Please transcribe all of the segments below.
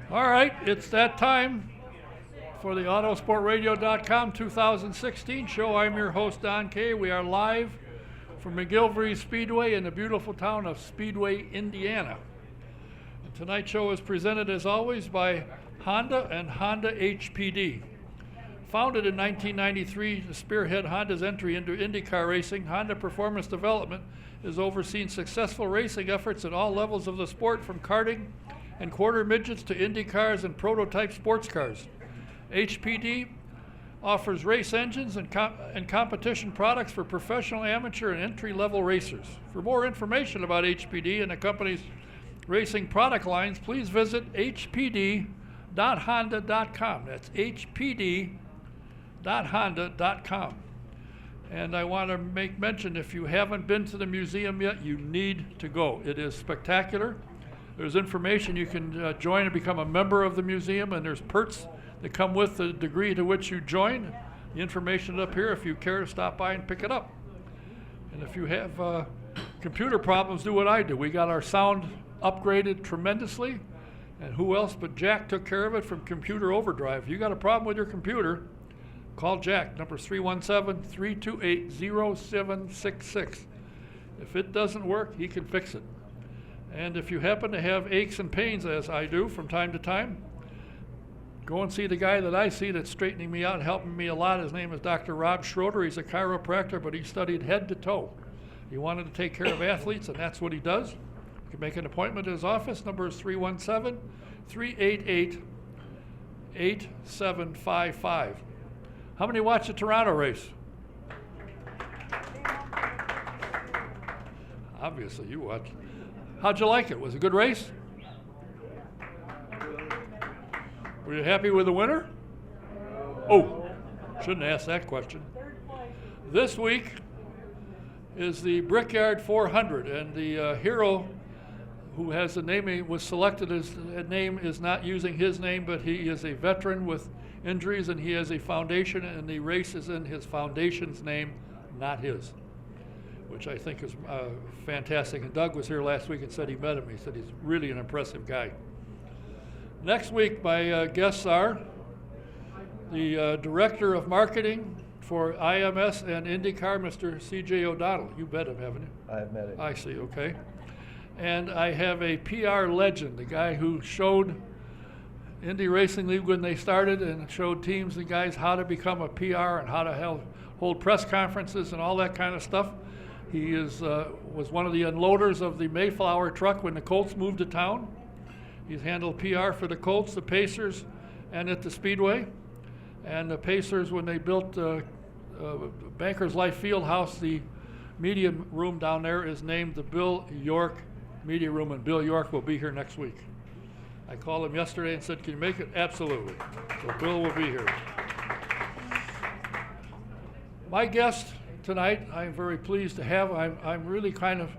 All right, it's that time for the Autosportradio.com 2016 show. I'm your host, Don Kay. We are live from McGilvery Speedway in the beautiful town of Speedway, Indiana. And tonight's show is presented, as always, by Honda and Honda HPD. Founded in 1993 to spearhead Honda's entry into IndyCar racing, Honda Performance Development has overseen successful racing efforts at all levels of the sport, from karting and quarter midgets to Indy cars and prototype sports cars. HPD offers race engines and competition products for professional, amateur, and entry-level racers. For more information about HPD and the company's racing product lines, please visit hpd.honda.com. That's hpd.honda.com. And I want to make mention, if you haven't been to the museum yet, you need to go. It is spectacular. There's information you can join and become a member of the museum, and there's perks that come with the degree to which you join. The information is up here if you care to stop by and pick it up. And if you have computer problems, do what I do. We got our sound upgraded tremendously, and who else but Jack took care of it from Computer Overdrive. If you got a problem with your computer, call Jack. Number 317-328-0766. If it doesn't work, he can fix it. And if you happen to have aches and pains, as I do from time to time, go and see the guy that I see that's straightening me out and helping me a lot. His name is Dr. Rob Schroeder. He's a chiropractor, but he studied head to toe. He wanted to take care of athletes, and that's what he does. You can make an appointment at his office. Number is 317-388-8755. How many watched the Toronto race? Obviously, you watched. How'd you like it? Was it a good race? Were you happy with the winner? Oh, shouldn't ask that question. This week is the Brickyard 400, and the hero who has the name he was selected as name is not using his name, but he is a veteran with injuries, and he has a foundation, and the race is in his foundation's name, not his, which I think is fantastic. And Doug was here last week and said he met him. He said he's really an impressive guy. Next week, my guests are the Director of Marketing for IMS and IndyCar, Mr. C.J. O'Donnell. You met him, haven't you? I've met him. I see, okay. And I have a PR legend, the guy who showed Indy Racing League when they started and showed teams and guys how to become a PR and how to hold press conferences and all that kind of stuff. He was one of the unloaders of the Mayflower truck when the Colts moved to town. He's handled PR for the Colts, the Pacers, and at the Speedway. And the Pacers, when they built Bankers Life Fieldhouse, the media room down there is named the Bill York Media Room, and Bill York will be here next week. I called him yesterday and said, can you make it? Absolutely. So Bill will be here. My guest tonight, I'm very pleased to have. I'm really kind of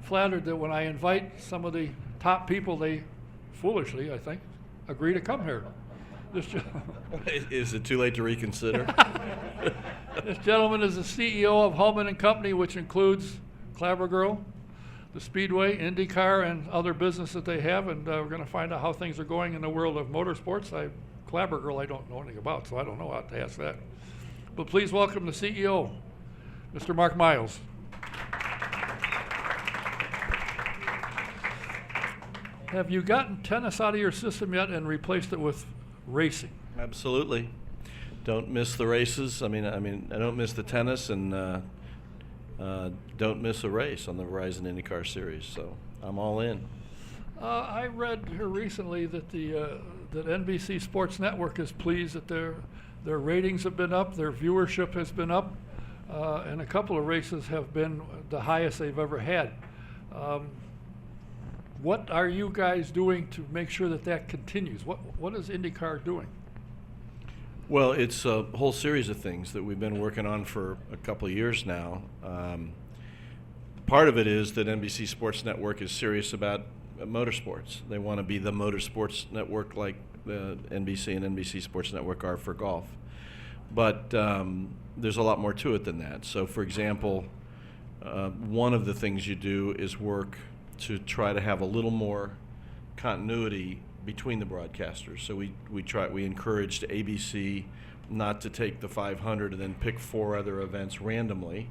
flattered that when I invite some of the top people, they foolishly, I think, agree to come here. Is it too late to reconsider? This gentleman is the CEO of Hulman and Company, which includes Clabber Girl, the Speedway, IndyCar, and other business that they have, and we're going to find out how things are going in the world of motorsports. Clabber Girl I don't know anything about, so I don't know how to ask that. But please welcome the CEO, Mr. Mark Miles. Have you gotten tennis out of your system yet and replaced it with racing? Absolutely. Don't miss the races. I don't miss the tennis, and don't miss a race on the Verizon IndyCar Series. So I'm all in. I read here recently that that NBC Sports Network is pleased that their ratings have been up, their viewership has been up, and a couple of races have been the highest they've ever had. What are you guys doing to make sure that continues? What is IndyCar doing? Well, it's a whole series of things that we've been working on for a couple of years now. Part of it is that NBC Sports Network is serious about motorsports. They want to be the motorsports network like the NBC and NBC Sports Network are for golf. But there's a lot more to it than that. So, for example, one of the things you do is work to try to have a little more continuity between the broadcasters. So we encouraged ABC not to take the 500 and then pick 4 other events randomly,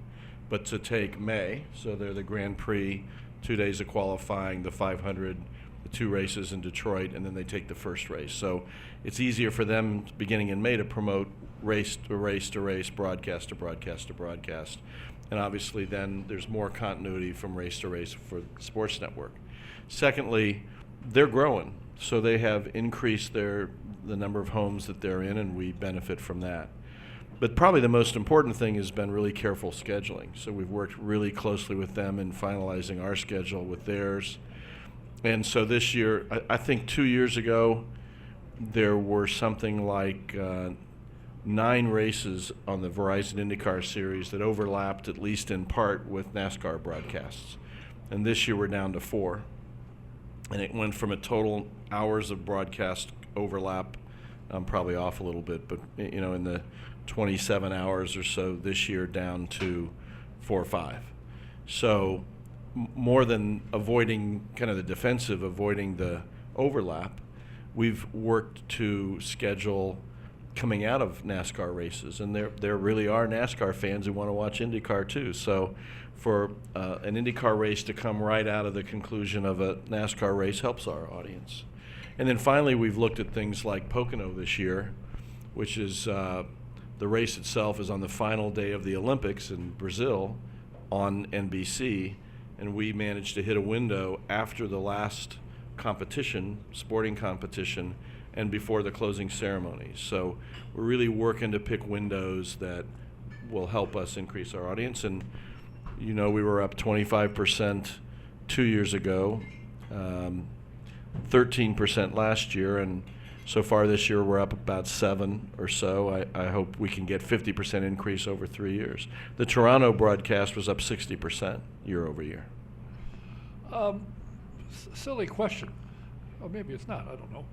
but to take May. So they're the Grand Prix, 2 days of qualifying, the 500, the 2 races in Detroit, and then they take the first race. So it's easier for them beginning in May to promote race to race to race, broadcast to broadcast to broadcast. And obviously then there's more continuity from race to race for the Sports Network. Secondly, they're growing. So they have increased the number of homes that they're in, and we benefit from that. But probably the most important thing has been really careful scheduling. So we've worked really closely with them in finalizing our schedule with theirs. And so this year, I think 2 years ago, there were something like 9 races on the Verizon IndyCar series that overlapped, at least in part, with NASCAR broadcasts. And this year we're down to 4. And it went from a total hours of broadcast overlap, I'm probably off a little bit, but in the 27 hours or so this year, down to 4 or 5. So more than avoiding kind of the defensive, avoiding the overlap, we've worked to schedule coming out of NASCAR races, and there really are NASCAR fans who want to watch IndyCar too. So for an IndyCar race to come right out of the conclusion of a NASCAR race helps our audience. And then finally, we've looked at things like Pocono this year, which is the race itself is on the final day of the Olympics in Brazil on NBC, and we managed to hit a window after the last competition, sporting competition, and before the closing ceremony. So we're really working to pick windows that will help us increase our audience. And we were up 25% 2 years ago, 13% last year, and so far this year we're up about 7 or so. I hope we can get 50% increase over 3 years. The Toronto broadcast was up 60% year over year. Silly question. Or maybe it's not, I don't know.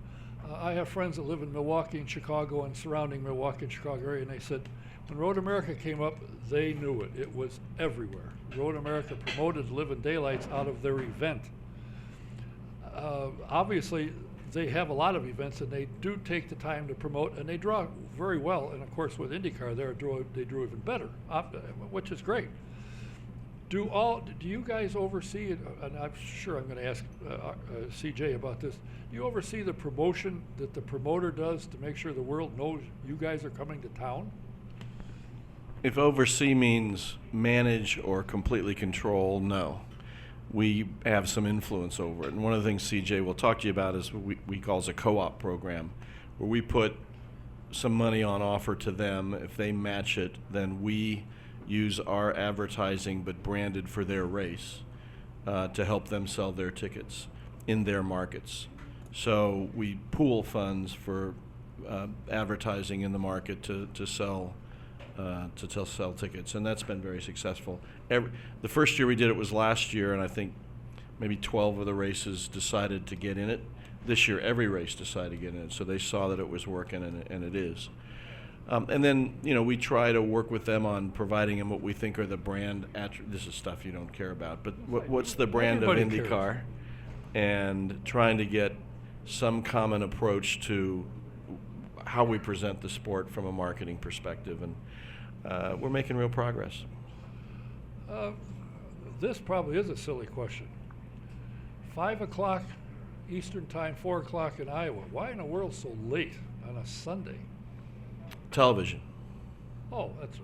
I have friends that live in Milwaukee and Chicago and surrounding Milwaukee and Chicago area, and they said when Road America came up, they knew it. It was everywhere. Road America promoted Living Daylights out of their event. Obviously, they have a lot of events, and they do take the time to promote, and they draw very well. And of course, with IndyCar, they drew even better, which is great. Do you guys oversee it? And I'm sure I'm going to ask CJ about this. Do you oversee the promotion that the promoter does to make sure the world knows you guys are coming to town? If oversee means manage or completely control, no. We have some influence over it. And one of the things CJ will talk to you about is what we call a co-op program, where we put some money on offer to them. If they match it, then we use our advertising but branded for their race to help them sell their tickets in their markets. So we pool funds for advertising in the market to sell tickets, and that's been very successful. The first year we did it was last year, and I think maybe 12 of the races decided to get in it. This year every race decided to get in it, so they saw that it was working, and it is. And then we try to work with them on providing them what we think are the brand this is stuff you don't care about, but what's the brand Everybody of IndyCar, cares. And trying to get some common approach to how we present the sport from a marketing perspective, and we're making real progress. This probably is a silly question. 5 o'clock Eastern time, 4 o'clock in Iowa. Why in the world so late on a Sunday? Television. Oh, that's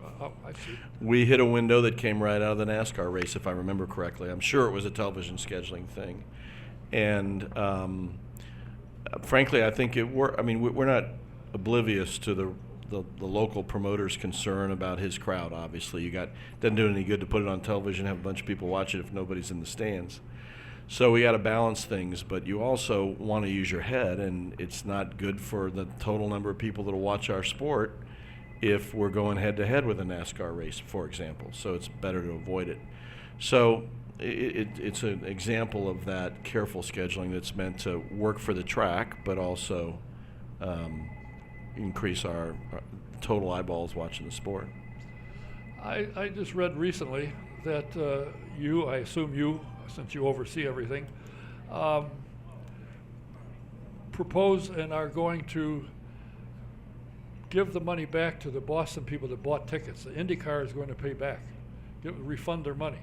I see. We hit a window that came right out of the NASCAR race, if I remember correctly. I'm sure it was a television scheduling thing, and frankly, I think it worked. I mean, we're not oblivious to the local promoter's concern about his crowd. Obviously, doesn't do any good to put it on television, have a bunch of people watch it if nobody's in the stands. So we got to balance things, but you also want to use your head, and it's not good for the total number of people that will watch our sport if we're going head-to-head with a NASCAR race, for example. So it's better to avoid it. So it's an example of that careful scheduling that's meant to work for the track, but also increase our total eyeballs watching the sport. I just read recently that I assume you, since you oversee everything, propose and are going to give the money back to the Boston people that bought tickets. The IndyCar is going to pay back, refund their money.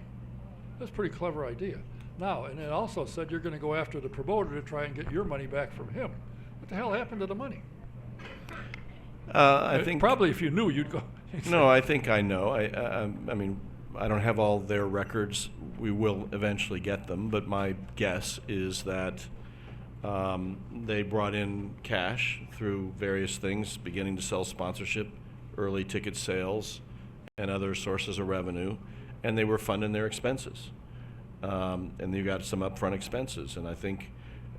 That's a pretty clever idea. Now, and it also said you're going to go after the promoter to try and get your money back from him. What the hell happened to the money? I think probably if you knew, you'd go. No, I think I know. I mean, I don't have all their records. We will eventually get them, but my guess is that they brought in cash through various things, beginning to sell sponsorship, early ticket sales, and other sources of revenue, and they were funding their expenses. And you got some upfront expenses. And I think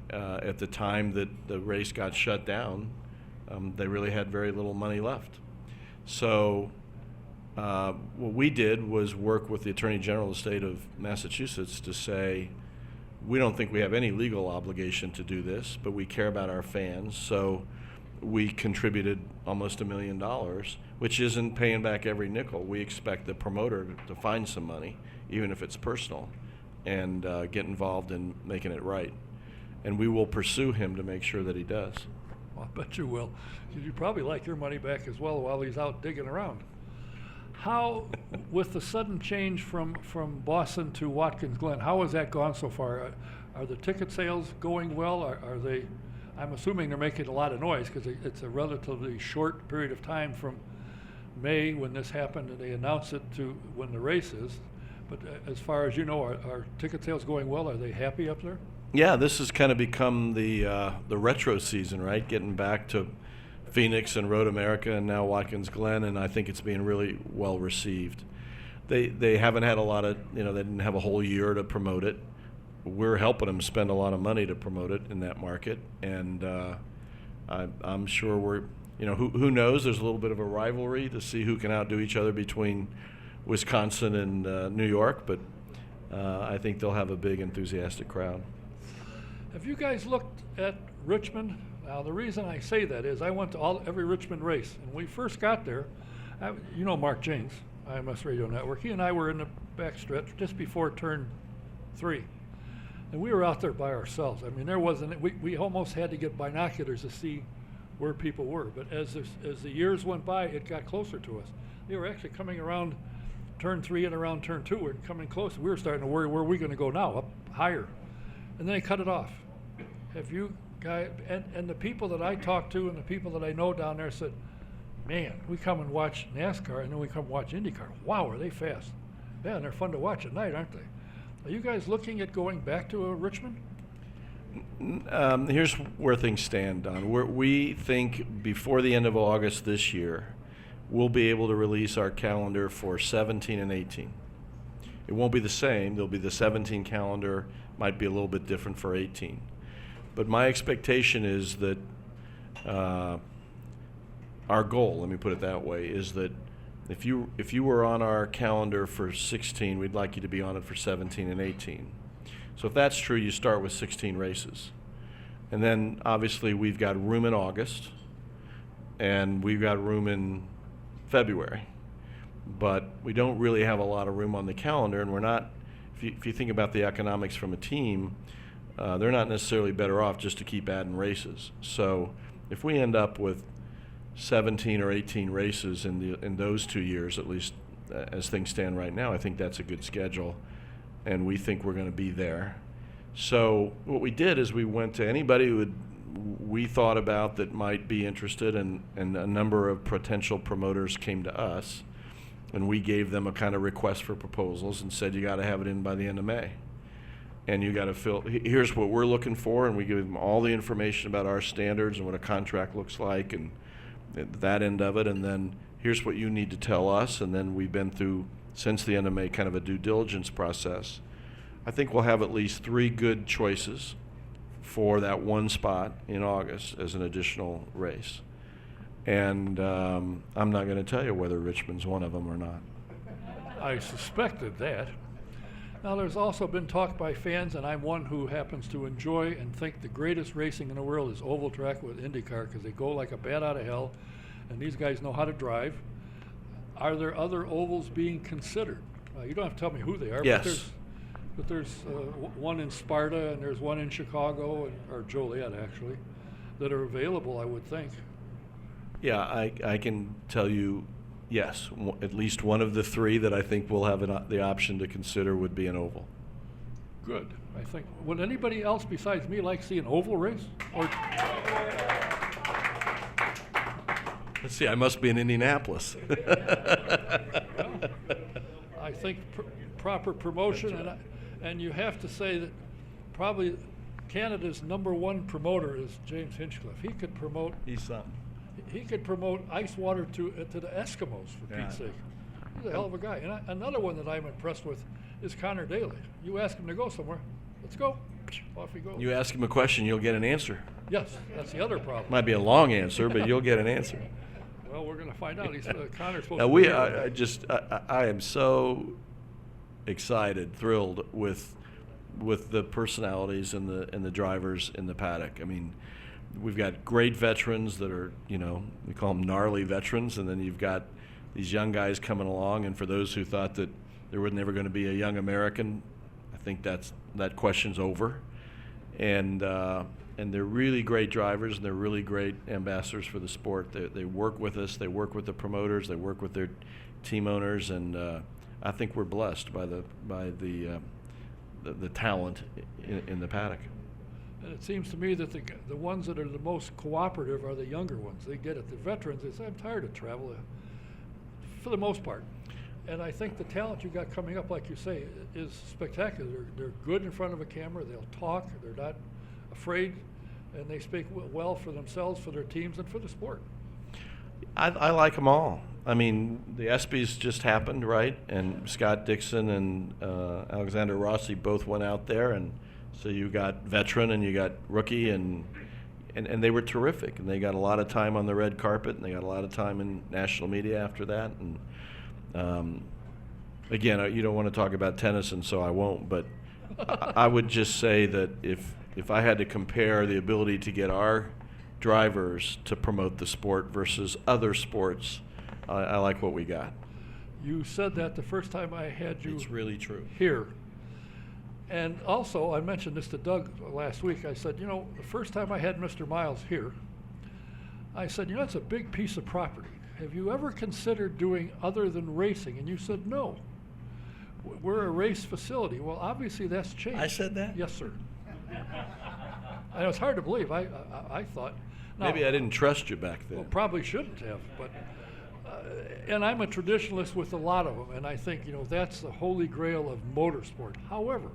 at the time that the race got shut down, they really had very little money left. So what we did was work with the Attorney General of the state of Massachusetts to say, we don't think we have any legal obligation to do this, but we care about our fans. So we contributed almost $1 million, which isn't paying back every nickel. We expect the promoter to find some money, even if it's personal, and get involved in making it right. And we will pursue him to make sure that he does. Well, I bet you will. You'd probably like your money back as well while he's out digging around. How, with the sudden change from Boston to Watkins Glen, how has that gone so far? Are the ticket sales going well? Are they, I'm assuming they're making a lot of noise because it's a relatively short period of time from May when this happened and they announced it to when the race is. But as far as you know, are ticket sales going well? Are they happy up there? Yeah, this has kind of become the retro season, right? Getting back to Phoenix and Road America and now Watkins Glen, and I think it's being really well received. They haven't had a lot of, they didn't have a whole year to promote it. We're helping them spend a lot of money to promote it in that market, and I'm sure we're, who knows? There's a little bit of a rivalry to see who can outdo each other between Wisconsin and New York, but I think they'll have a big, enthusiastic crowd. Have you guys looked at Richmond? Now, the reason I say that is I went to every Richmond race, and when we first got there, Mark James, IMS Radio Network, he and I were in the backstretch just before turn 3, and we were out there by ourselves. I mean, there wasn't, we almost had to get binoculars to see where people were, but as the years went by, it got closer to us. They were actually coming around turn 3 and around turn 2, we're coming close. We were starting to worry, where are we going to go now, up higher? And then they cut it off. Have you guys, and the people that I talked to and the people that I know down there said, man, we come and watch NASCAR and then we come watch IndyCar. Wow, are they fast? Yeah, and they're fun to watch at night, aren't they? Are you guys looking at going back to Richmond? Here's where things stand, Don. We think before the end of August this year, we'll be able to release our calendar for 17 and 18. It won't be the same. There'll be the 17 calendar, might be a little bit different for 18. But my expectation is that our goal, let me put it that way, is that if you were on our calendar for 16, we'd like you to be on it for 17 and 18. So if that's true, you start with 16 races. And then obviously we've got room in August and we've got room in February. But we don't really have a lot of room on the calendar, and we're not, if you think about the economics from a team, they're not necessarily better off just to keep adding races. So if we end up with 17 or 18 races in those 2 years, at least as things stand right now, I think that's a good schedule, and we think we're going to be there. So what we did is we went to anybody who we thought about that might be interested, and a number of potential promoters came to us, and we gave them a kind of request for proposals and said, you got to have it in by the end of May. And you got to fill, here's what we're looking for, and we give them all the information about our standards and what a contract looks like and that end of it, and then here's what you need to tell us, and then we've been through, since the end of May, kind of a due diligence process. I think we'll have at least 3 good choices for that one spot in August as an additional race. And I'm not going to tell you whether Richmond's one of them or not. I suspected that. Now, there's also been talk by fans, and I'm one who happens to enjoy and think the greatest racing in the world is oval track with IndyCar, because they go like a bat out of hell, and these guys know how to drive. Are there other ovals being considered? You don't have to tell me who they are. Yes. But there's one in Sparta, and there's one in Chicago, or Joliet, actually. that are available, I would think. Yeah, I can tell you, yes, at least one of the three that I think we'll have the option to consider would be an oval. Good. I think, would anybody else besides me like to see an oval race? Or Let's see, I must be in Indianapolis. I think proper promotion, and you have to say that probably Canada's #1 promoter is James Hinchcliffe. He could promote. He's something. He could promote ice water to the Eskimos, for Pete's sake. He's a hell of a guy. And another one that I'm impressed with is Conor Daly. You ask him to go somewhere, let's go. Off he goes. You ask him a question, you'll get an answer. Yes, that's the other problem. Might be a long answer, but you'll get an answer. Well, we're going to find out. He's Conor's supposed Now to I am so excited, thrilled with the personalities and the drivers in the paddock. I mean, we've got great veterans that are, we call them gnarly veterans, and then you've got these young guys coming along. And for those who thought that there was never going to be a young American, I think that question's over. And they're really great drivers, and they're really great ambassadors for the sport. They work with us, they work with the promoters, they work with their team owners, and I think we're blessed by the talent in the paddock. And it seems to me that the ones that are the most cooperative are the younger ones. They get it. The veterans, they say, I'm tired of travel, for the most part. And I think the talent you got coming up, like you say, is spectacular. They're good in front of a camera. They'll talk. They're not afraid, and they speak well for themselves, for their teams, and for the sport. I like them all. I mean, the ESPYs just happened, right? And Scott Dixon and Alexander Rossi both went out there, and so you got veteran and you got rookie, and they were terrific. And they got a lot of time on the red carpet, and they got a lot of time in national media after that. And again, you don't want to talk about tennis, and so I won't. But I would just say that if I had to compare the ability to get our drivers to promote the sport versus other sports, I like what we got. You said that the first time I had you. It's really true. Here. And also, I mentioned this to Doug last week. I said, the first time I had Mr. Miles here, I said, it's a big piece of property. Have you ever considered doing other than racing? And you said, no. We're a race facility. Well, obviously that's changed. I said that? Yes, sir. And it was hard to believe. I thought. Maybe I didn't trust you back then. Well, probably shouldn't have. But and I'm a traditionalist with a lot of them, and I think that's the holy grail of motorsport. However,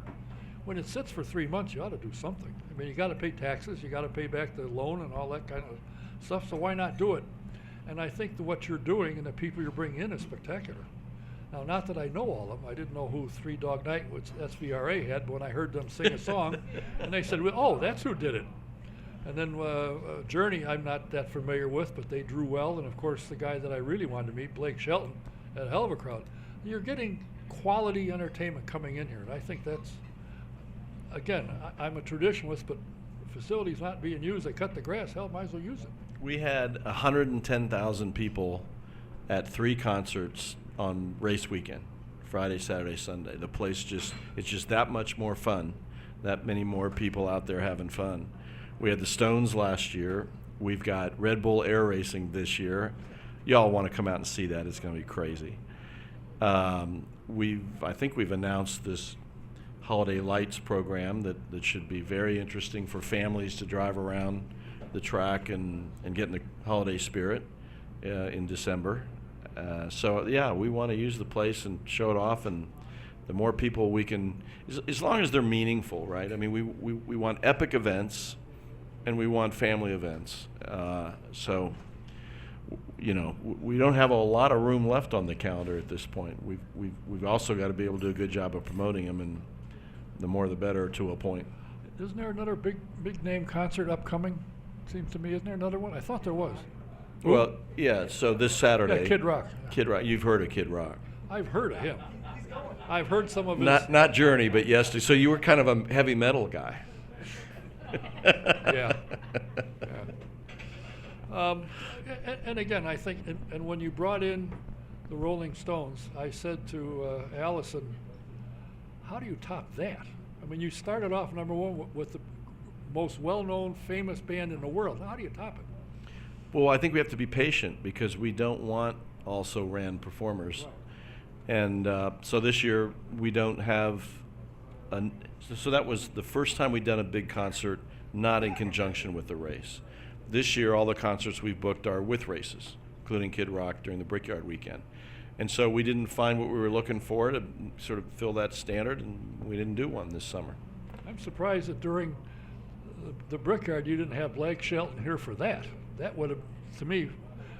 when it sits for 3 months, you ought to do something. I mean, you got to pay taxes, you got to pay back the loan and all that kind of stuff. So why not do it? And I think that what you're doing and the people you're bringing in is spectacular. Now, not that I know all of them. I didn't know who Three Dog Night, which SVRA had, but when I heard them sing a song, and they said, well, oh, that's who did it. And then Journey, I'm not that familiar with, but they drew well. And, of course, the guy that I really wanted to meet, Blake Shelton, had a hell of a crowd. You're getting quality entertainment coming in here, and I think that's, again, I'm a traditionalist, but facilities not being used, they cut the grass, hell, might as well use it. We had 110,000 people at 3 concerts on race weekend, Friday, Saturday, Sunday. The place it's just that much more fun, that many more people out there having fun. We had the Stones last year. We've got Red Bull Air Racing this year. Y'all want to come out and see that. It's going to be crazy. I think we've announced this Holiday Lights program that should be very interesting for families to drive around the track and get in the holiday spirit in December. So yeah, we want to use the place and show it off, and the more people we can, as long as they're meaningful, right? I mean, we want epic events, and we want family events. So, we don't have a lot of room left on the calendar at this point. We've also got to be able to do a good job of promoting them, and the more the better to a point. Isn't there another big name concert upcoming? Seems to me, isn't there another one? I thought there was. Well, yeah, so this Saturday. Yeah, Kid Rock. Kid Rock. You've heard of Kid Rock. I've heard of him. I've heard some of his. Not Journey, but yes. So you were kind of a heavy metal guy. Yeah. And again, I think, and when you brought in the Rolling Stones, I said to Allison, how do you top that? I mean, you started off #1 with the most well-known, famous band in the world. How do you top it? Well, I think we have to be patient because we don't want also-ran performers. Right. And so this year we don't have so that was the first time we'd done a big concert not in conjunction with the race. This year all the concerts we've booked are with races, including Kid Rock during the Brickyard weekend. And so we didn't find what we were looking for to sort of fill that standard, and we didn't do one this summer. I'm surprised that during the Brickyard you didn't have Blake Shelton here for that. That would have, to me,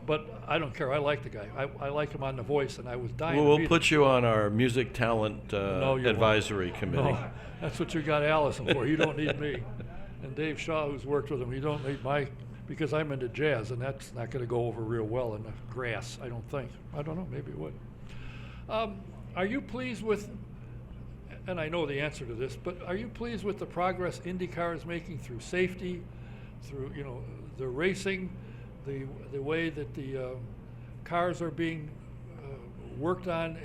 but I don't care. I like the guy. I like him on The Voice, and I was dying Well, to we'll meet put him. you on our music talent No, you advisory won't. committee. No, that's what you got Allison for. You don't need me. And Dave Shaw, who's worked with him, you don't need because I'm into jazz, and that's not going to go over real well in the grass, I don't think. I don't know, maybe it would. Are you pleased with, and I know the answer to this, but are you pleased with the progress IndyCar is making through safety, through the racing, the way that the cars are being worked on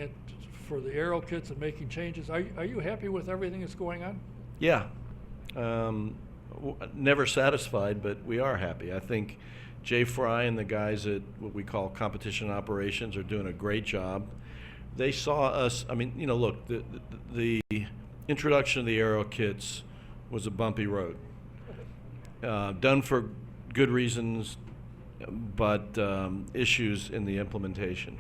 for the aero kits and making changes? Are you happy with everything that's going on? Yeah. Never satisfied, but we are happy. I think Jay Fry and the guys at what we call competition operations are doing a great job. They saw us, look, the introduction of the aero kits was a bumpy road. Done for good reasons, but issues in the implementation.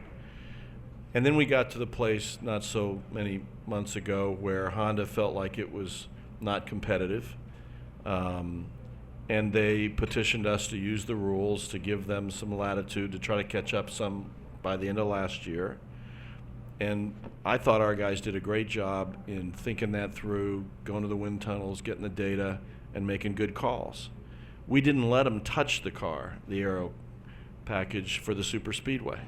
And then we got to the place not so many months ago where Honda felt like it was not competitive. And they petitioned us to use the rules to give them some latitude to try to catch up some by the end of last year. And I thought our guys did a great job in thinking that through, going to the wind tunnels, getting the data, and making good calls. We didn't let them touch the car, the aero package for the super speedway.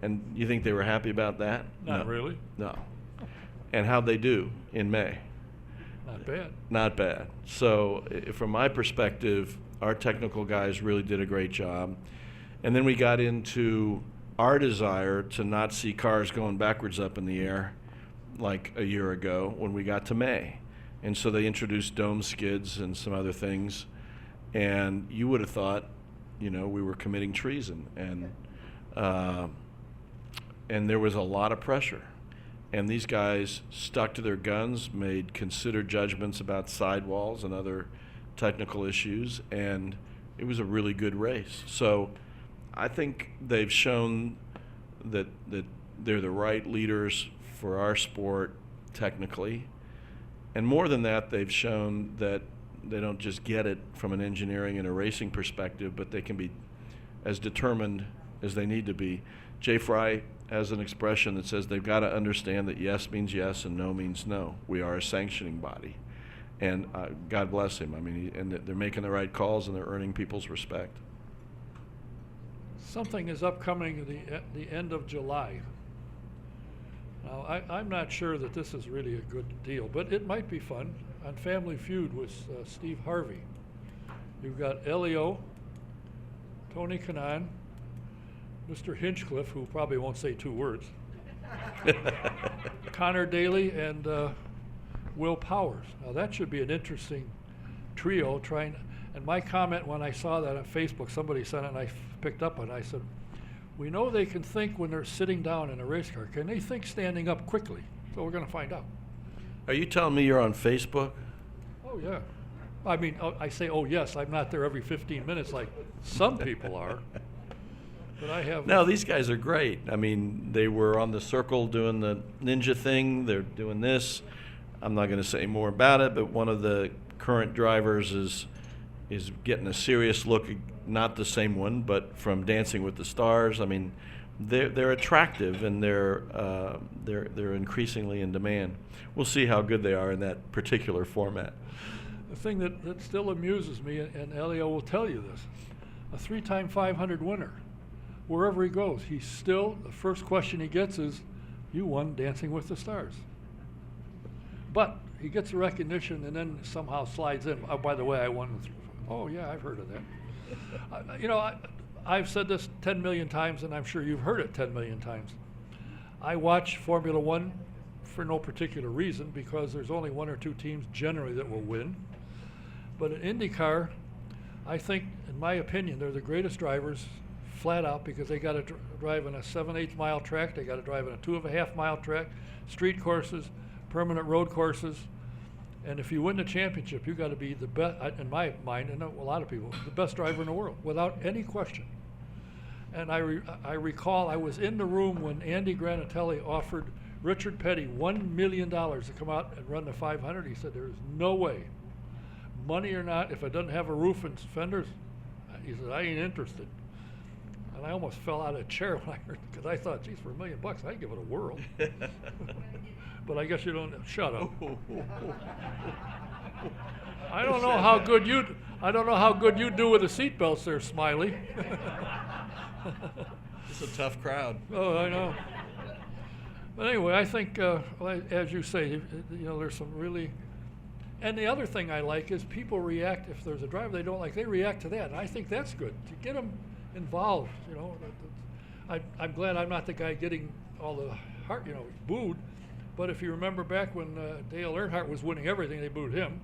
And you think they were happy about that? Not really. No. And how'd they do in May? Not bad. Not bad. So from my perspective, our technical guys really did a great job. And then we got into our desire to not see cars going backwards up in the air like a year ago when we got to May. And so they introduced dome skids and some other things. And you would have thought, we were committing treason. And there was a lot of pressure. And these guys stuck to their guns, made considered judgments about sidewalls and other technical issues, and it was a really good race. So I think they've shown that they're the right leaders for our sport technically. And more than that, they've shown that they don't just get it from an engineering and a racing perspective, but they can be as determined as they need to be. Jay Fry has an expression that says they've got to understand that yes means yes and no means no. We are a sanctioning body. And God bless him. And they're making the right calls and they're earning people's respect. Something is upcoming at the end of July. Now, I'm not sure that this is really a good deal, but it might be fun. On Family Feud with Steve Harvey, you've got Elio, Tony Kanaan, Mr. Hinchcliffe, who probably won't say two words, Conor Daly, and Will Powers. Now that should be an interesting trio. And my comment when I saw that on Facebook, somebody sent it and I picked up on it. I said, we know they can think when they're sitting down in a race car. Can they think standing up quickly? So we're going to find out. Are you telling me you're on Facebook? Oh, yeah. I say, oh, yes. I'm not there every 15 minutes like some people are. But I have. No, these guys are great. They were on the circle doing the ninja thing. They're doing this. I'm not going to say more about it, but one of the current drivers is getting a serious look, not the same one, but from Dancing with the Stars. They're attractive and they're increasingly in demand. We'll see how good they are in that particular format. The thing that still amuses me, and Elio will tell you this, a 3-time 500 winner. Wherever he goes, he's still, the first question he gets is, you won Dancing with the Stars. But he gets the recognition and then somehow slides in. Oh, by the way, I won. Oh, yeah, I've heard of that. I've said this 10 million times, and I'm sure you've heard it 10 million times. I watch Formula One for no particular reason, because there's only one or two teams generally that will win. But in IndyCar, I think, in my opinion, they're the greatest drivers, flat out, because they got to drive in a 7/8 mile track, they got to drive in a 2.5 mile track, street courses, permanent road courses, and if you win the championship, you got to be the best, in my mind, and a lot of people, the best driver in the world, without any question. And I recall I was in the room when Andy Granatelli offered Richard Petty $1 million to come out and run the 500. He said, "There's no way, money or not, if it doesn't have a roof and fenders," he said, "I ain't interested." And I almost fell out of a chair when I heard, because I thought, geez, for $1 million, I'd give it a whirl. But I guess you don't. Shut up. I don't know how good you do with the seatbelts there, Smiley. It's a tough crowd. Oh, I know. But anyway, I think, as you say, there's some really. And the other thing I like is people react, if there's a driver they don't like, they react to that, and I think that's good to get them involved. I'm glad I'm not the guy getting all the heart, booed. But if you remember back when Dale Earnhardt was winning everything, they booed him.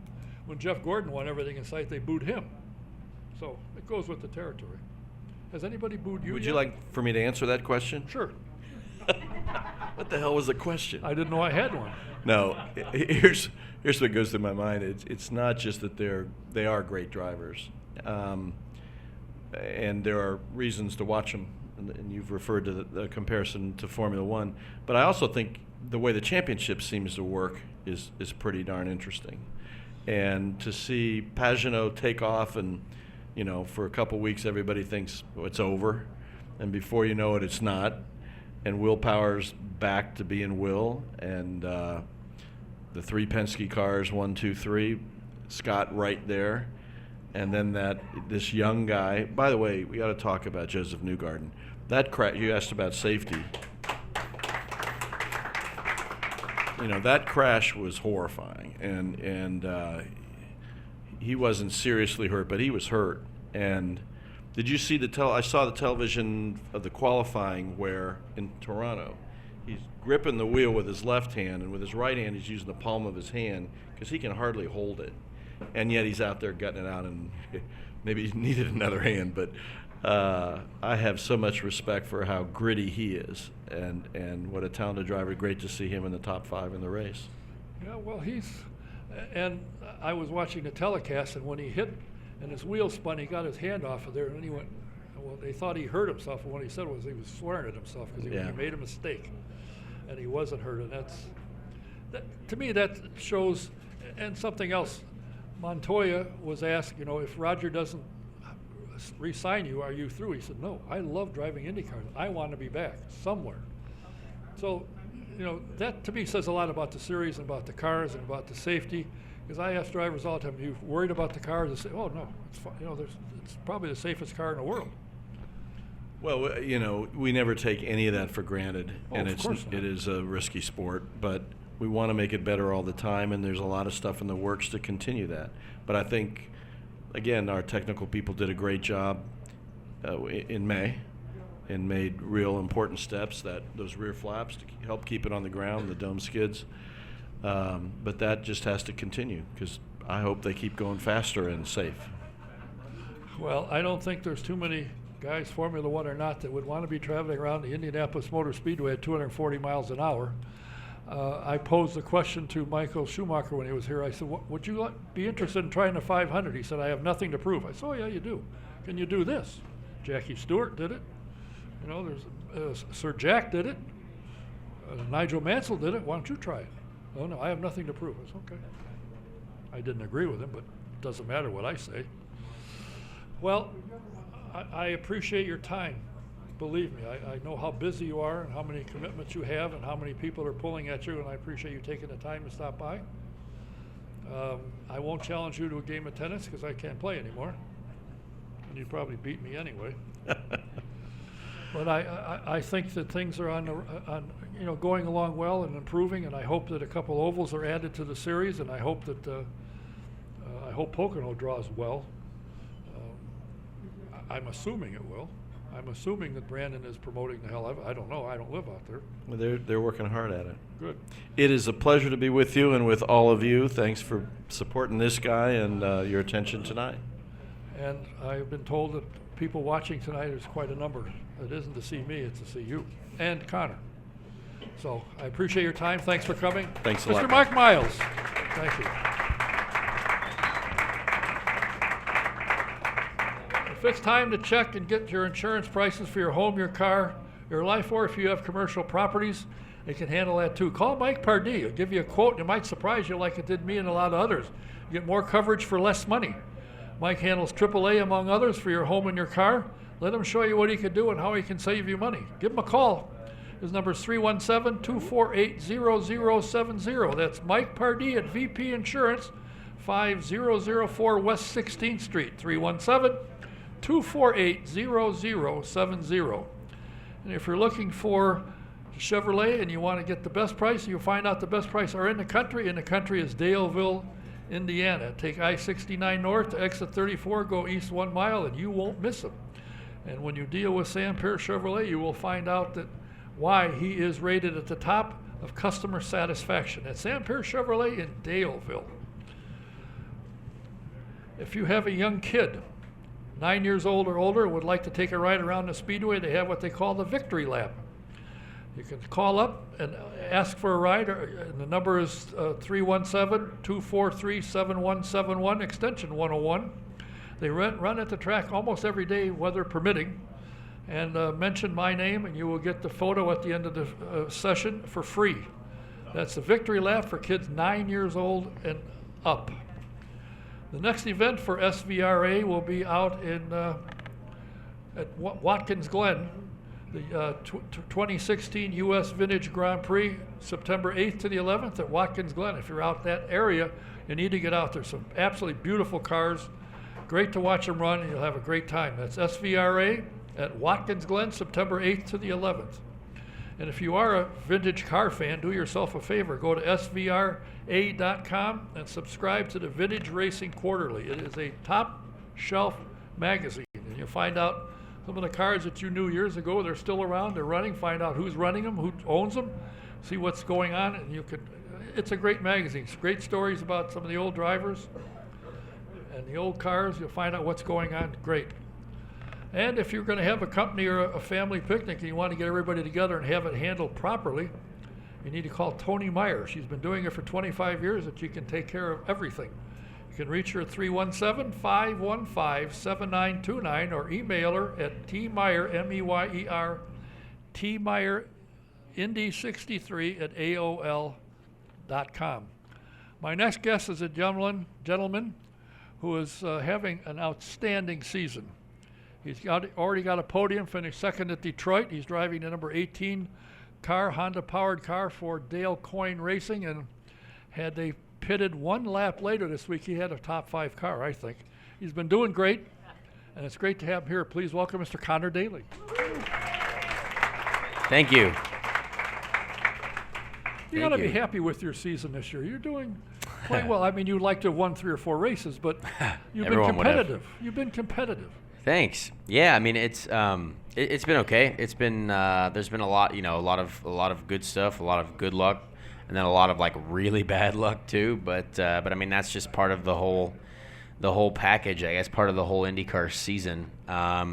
When Jeff Gordon won everything in sight, they booed him. So it goes with the territory. Has anybody booed you? Would yet? you like for me to answer that question? Sure. What the hell was the question? I didn't know I had one. No, here's what goes through my mind. It's not just that they are great drivers, and there are reasons to watch them. And you've referred to the comparison to Formula One, but I also think the way the championship seems to work is pretty darn interesting. And to see Pagenaud take off, and for a couple weeks everybody thinks it's over, and before you know it, it's not. And Will Power's back to being Will, and the three Penske cars, 1, 2, 3, Scott right there, and then this young guy. By the way, we got to talk about Joseph Newgarden. That crash, you asked about safety. That crash was horrifying, and he wasn't seriously hurt, but he was hurt. And did you see I saw the television of the qualifying where in Toronto, he's gripping the wheel with his left hand, and with his right hand he's using the palm of his hand because he can hardly hold it, and yet he's out there gutting it out, and maybe he needed another hand, but I have so much respect for how gritty he is, and what a talented driver. Great to see him in the top 5 in the race. Yeah, well, and I was watching the telecast, and when he hit and his wheel spun, he got his hand off of there, and he went, well, they thought he hurt himself, and what he said was he was swearing at himself because he made a mistake, and he wasn't hurt, and to me, that shows. And something else, Montoya was asked, if Roger doesn't re-sign you, are you through? He said, no, I love driving IndyCar. I want to be back somewhere. So, that to me says a lot about the series and about the cars and about the safety. Because I ask drivers all the time, are you worried about the cars? They say, oh, no, it's fine. It's probably the safest car in the world. Well, we never take any of that for granted, and of course not. It is a risky sport, but we want to make it better all the time, and there's a lot of stuff in the works to continue that. But I think, again, our technical people did a great job in May and made real important steps, those rear flaps to help keep it on the ground, the dome skids. But that just has to continue because I hope they keep going faster and safe. Well, I don't think there's too many guys, Formula One or not, that would want to be traveling around the Indianapolis Motor Speedway at 240 miles an hour. I posed the question to Michael Schumacher when he was here. I said, would you be interested in trying the 500? He said, I have nothing to prove. I said, oh, yeah, you do. Can you do this? Jackie Stewart did it. There's Sir Jack did it. Nigel Mansell did it. Why don't you try it? Oh, no, I have nothing to prove. I said, okay. I didn't agree with him, but it doesn't matter what I say. Well, I appreciate your time. Believe me, I know how busy you are and how many commitments you have and how many people are pulling at you, and I appreciate you taking the time to stop by. I won't challenge you to a game of tennis because I can't play anymore, and you'd probably beat me anyway. But I think that things are going along well and improving, and I hope that a couple ovals are added to the series, and I hope that Pocono draws well. I'm assuming it will. I'm assuming that Brandon is promoting the hell of it. I don't know. I don't live out there. Well, they're working hard at it. Good. It is a pleasure to be with you and with all of you. Thanks for supporting this guy and your attention tonight. And I've been told that people watching tonight is quite a number. It isn't to see me, it's to see you and Conor. So I appreciate your time. Thanks for coming. Thanks a lot. Mr. Mike Miles. Thank you. If it's time to check and get your insurance prices for your home, your car, your life, or if you have commercial properties, they can handle that too. Call Mike Pardee. He'll give you a quote, and it might surprise you like it did me and a lot of others. You get more coverage for less money. Mike handles AAA, among others, for your home and your car. Let him show you what he can do and how he can save you money. Give him a call. His number is 317-248-0070. That's Mike Pardee at VP Insurance, 5004 West 16th Street, 317-248-0070. And if you're looking for Chevrolet and you want to get the best price, you'll find out the best price are in the country. In the country is Daleville, Indiana. Take I-69 north to exit 34, go east 1 mile, and you won't miss them. And when you deal with Sam Pierce Chevrolet, you will find out that why he is rated at the top of customer satisfaction at Sam Pierce Chevrolet in Daleville. If you have a young kid, 9 years old or older, would like to take a ride around the Speedway, they have what they call the Victory Lap. You can call up and ask for a ride, and the number is 317-243-7171, extension 101. They run at the track almost every day, weather permitting, and mention my name, and you will get the photo at the end of the session for free. That's the Victory Lap for kids 9 years old and up. The next event for SVRA will be out in at Watkins Glen, the 2016 U.S. Vintage Grand Prix, September 8th to the 11th at Watkins Glen. If you're out that area, you need to get out there. Some absolutely beautiful cars. Great to watch them run, and you'll have a great time. That's SVRA at Watkins Glen, September 8th to the 11th. And if you are a vintage car fan, do yourself a favor. Go to svra.com and subscribe to the Vintage Racing Quarterly. It is a top shelf magazine, and you'll find out some of the cars that you knew years ago. They're still around, they're running. Find out who's running them, who owns them, see what's going on, and you can. It's a great magazine. It's great stories about some of the old drivers and the old cars. You'll find out what's going on. Great. And if you're going to have a company or a family picnic and you want to get everybody together and have it handled properly, you need to call Tony Meyer. She's been doing it for 25 years, that she can take care of everything. You can reach her at 317-515-7929 or email her at tmeyer, M-E-Y-E-R, tmeyerindy63 at AOL.com. My next guest is a gentleman who is having an outstanding season. He's already got a podium, finished second at Detroit. He's driving the number 18 car, Honda-powered car for Dale Coyne Racing, and had they pitted one lap later this week, he had a top 5 car, I think. He's been doing great, and it's great to have him here. Please welcome Mr. Conor Daly. Thank you. You got to be happy with your season this year. You're doing quite well. I mean, you'd like to have won 3 or 4 races, but you've been competitive. You've been competitive. Thanks. Yeah, I mean it's been okay. It's been there's been a lot of good stuff, a lot of good luck, and then a lot of like really bad luck too. But I mean that's just part of the whole package, I guess, part of the whole IndyCar season. A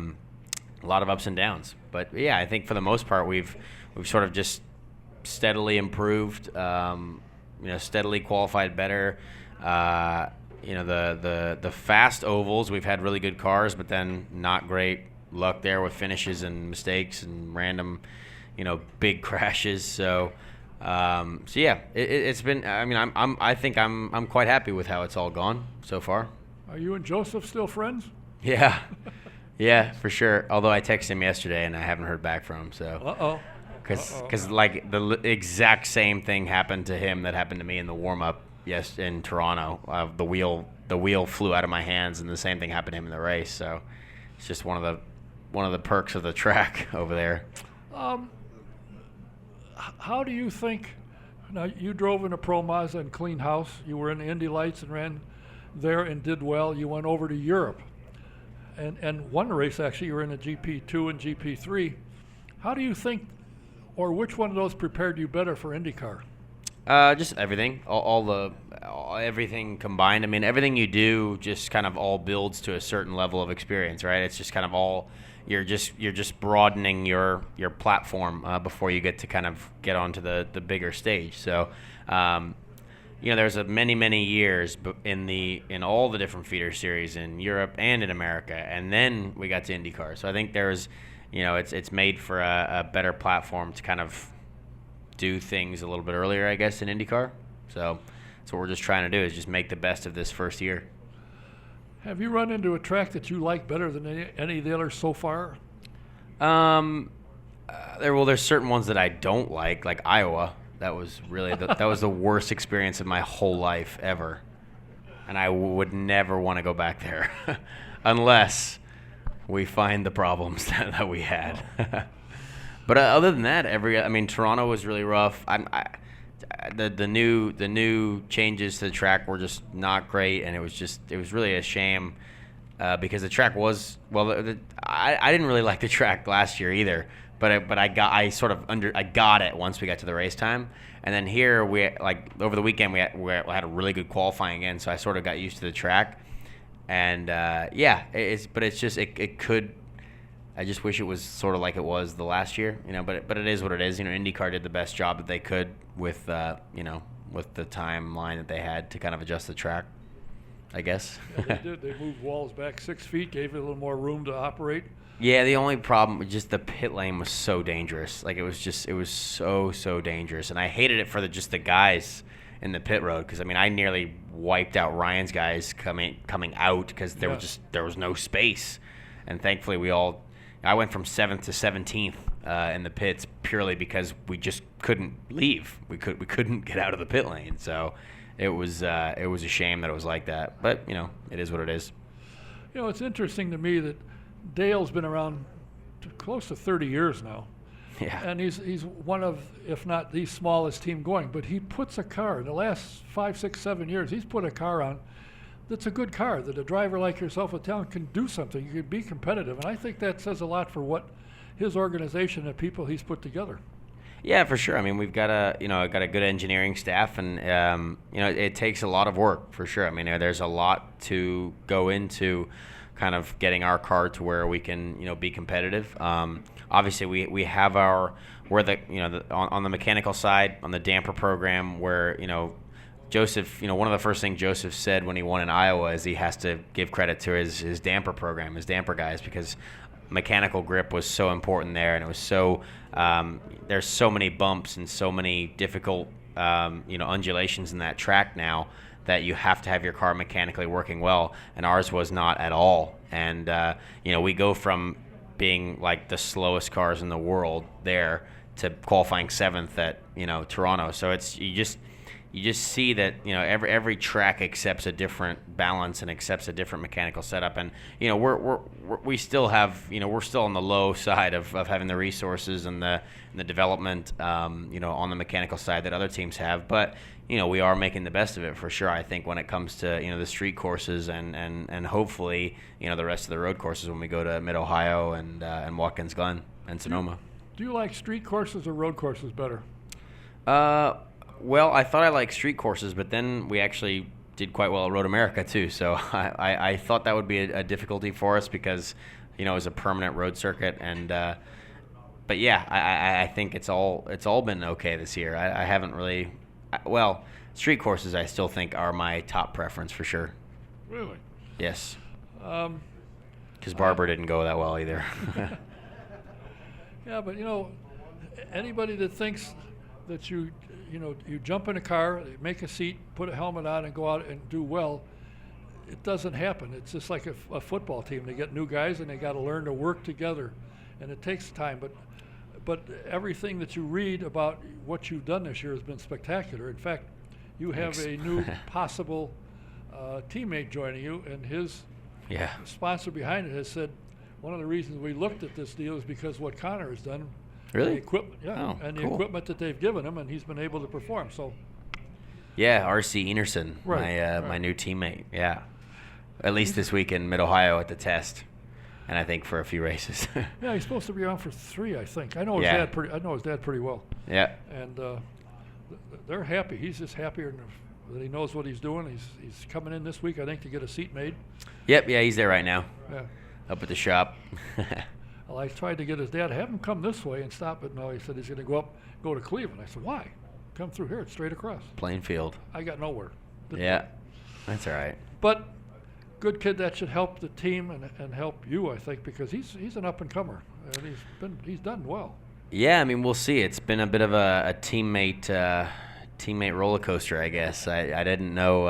lot of ups and downs, but yeah, I think for the most part we've sort of just steadily improved. Steadily qualified better. The fast ovals, we've had really good cars, but then not great luck there with finishes and mistakes and random, big crashes. So yeah, it's been. I mean, I think I'm quite happy with how it's all gone so far. Are you and Joseph still friends? Yeah, yeah, for sure. Although I texted him yesterday and I haven't heard back from him. So. Because like the exact same thing happened to him that happened to me in the warm up. Yes, in Toronto, the wheel flew out of my hands, and the same thing happened to him in the race. So it's just one of the perks of the track over there. How do you think? Now you drove in a Pro Mazda and clean house. You were in the Indy Lights and ran there and did well. You went over to Europe. and one race actually you were in a GP2 and GP3. How do you think, or which one of those prepared you better for IndyCar? Just everything, everything combined. I mean, everything you do just kind of all builds to a certain level of experience, right? It's just kind of all you're just broadening your platform before you get to kind of get onto the bigger stage. So, there's many years in all the different feeder series in Europe and in America, and then we got to IndyCar. So I think there's, it's made for a better platform to kind of do things a little bit earlier, I guess, in IndyCar. So that's what we're just trying to do, is just make the best of this first year. Have you run into a track that you like better than any of the others so far? There's certain ones that I don't like Iowa. That was really that was the worst experience of my whole life ever, and I would never want to go back there unless we find the problems that we had. But other than that, Toronto was really rough. The new changes to the track were just not great, and it was really a shame because the track was I didn't really like the track last year either, but I got it once we got to the race time, and then here over the weekend we had a really good qualifying again, so I sort of got used to the track, and it could. I just wish it was sort of like it was the last year, but it is what it is. IndyCar did the best job that they could with the timeline that they had to kind of adjust the track, I guess. Yeah, they did. They moved walls back 6 feet, gave it a little more room to operate. Yeah, the only problem was just the pit lane was so dangerous. It was so dangerous, and I hated it for the guys in the pit road, because I nearly wiped out Ryan's guys coming out because there was no space, and thankfully I went from 7th to 17th in the pits purely because we just couldn't leave. We couldn't get out of the pit lane. So it was a shame that it was like that. But it is what it is. It's interesting to me that Dale's been around close to 30 years now. Yeah. And he's one of, if not the smallest team going. But he puts a car in the last 5, 6, 7 years. He's put a car on that's a good car, that a driver like yourself with talent can do something. You can be competitive, and I think that says a lot for what his organization and people he's put together. Yeah, for sure. We've got a good engineering staff, and it takes a lot of work for sure. There's a lot to go into kind of getting our car to where we can be competitive. Obviously, we have on the mechanical side, on the damper program, where Joseph, one of the first things Joseph said when he won in Iowa is he has to give credit to his damper program, his damper guys, because mechanical grip was so important there, and it was so there's so many bumps and so many difficult undulations in that track now that you have to have your car mechanically working well, and ours was not at all. And we go from being like the slowest cars in the world there to qualifying 7th at Toronto. So it's you just see that every track accepts a different balance and accepts a different mechanical setup, and we still have we're still on the low side of having the resources and the development on the mechanical side that other teams have, but we are making the best of it for sure. I think when it comes to the street courses and hopefully the rest of the road courses when we go to Mid Ohio and Watkins Glen and Sonoma. Do you like street courses or road courses better? Well, I thought I liked street courses, but then we actually did quite well at Road America too. So I thought that would be a difficulty for us because, it was a permanent road circuit. And but yeah, I think it's all been okay this year. I haven't really. Street courses I still think are my top preference for sure. Really? Yes. Because Barber didn't go that well either. Yeah, but anybody that thinks that you jump in a car, make a seat, put a helmet on, and go out and do well, it doesn't happen. It's just like a football team. They get new guys, and they got to learn to work together, and it takes time. But everything that you read about what you've done this year has been spectacular. In fact, you have a new possible teammate joining you, and his sponsor behind it has said one of the reasons we looked at this deal is because what Conor has done. Really? The equipment, Oh, and the cool. equipment that they've given him, and he's been able to perform. So, Yeah, R.C. Enerson, Right, my right. new teammate. Yeah, at least this week in Mid Ohio at the test. and I think for a few races. Yeah, he's supposed to be around for 3, I think. I know his Yeah. dad. I know his dad pretty well. Yeah. And they're happy. He's just happier that he knows what he's doing. He's coming in this week, I think, to get a seat made. Yep. Yeah, he's there right now. Yeah. Up at the shop. Well, I tried to get his dad, have him come this way and stop it. No, he said he's going to go to Cleveland. I said, why? Come through here. It's straight across. Plain field. I got nowhere. Yeah. That's all right. But good kid, that should help the team and help you, I think, because he's an up and comer and he's done well. Yeah, I mean, we'll see. It's been a bit of a teammate roller coaster, I guess. I didn't know